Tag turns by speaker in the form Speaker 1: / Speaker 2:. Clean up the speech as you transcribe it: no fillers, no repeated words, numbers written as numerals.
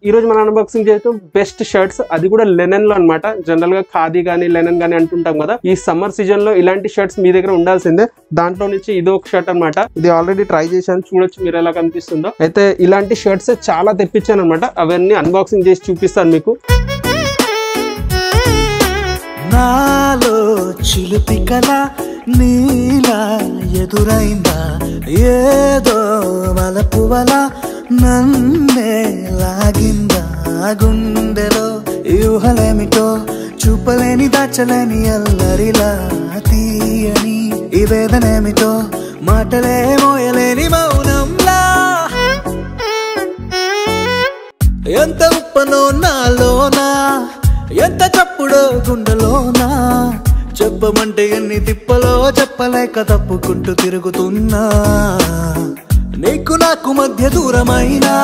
Speaker 1: ఈ రోజు మనం అన్బాక్సింగ్ చేస్తాం బెస్ట్ షర్ట్స్, అది కూడా లెనెన్ లో అన్నమాట. జనరల్ గా ఖాదీ గానీ లెనెన్ గానీ అంటుంటాం కదా, ఈ సమ్మర్ సీజన్ లో ఇలాంటి షర్ట్స్ మీ దగ్గర ఉండాల్సిందే. దాంట్లో నుంచి ఇది ఒక షర్ట్ అన్నమాట. ఇది ఆల్రెడీ ట్రై చేశాను, చూడొచ్చు మీరు ఎలా కనిపిస్తుందో. అయితే ఇలాంటి షర్ట్స్ చాలా తెప్పించాను అనమాట, అవన్నీ అన్బాక్సింగ్ చేసి చూపిస్తాను మీకు.
Speaker 2: నాలో చిలిపి కళ నీలా ఎదురైందా, ఏదో మలపువల నన్నే లాగిందా, గుండెలో యూహలేమిటో చూపలేని దాచలేని అల్లరిలా తీయని ఈ వేదనేమిటో మాటలే మోయలేని మౌనంలా. ఎంత ఉప్పనో నాలోనా, ఎంత చప్పుడో గుండెలోనా, చెప్పమంటే ఎన్ని తిప్పలో చెప్పలేక తప్పుకుంటూ తిరుగుతున్నా. నీకు నాకు మధ్య దూరమైనా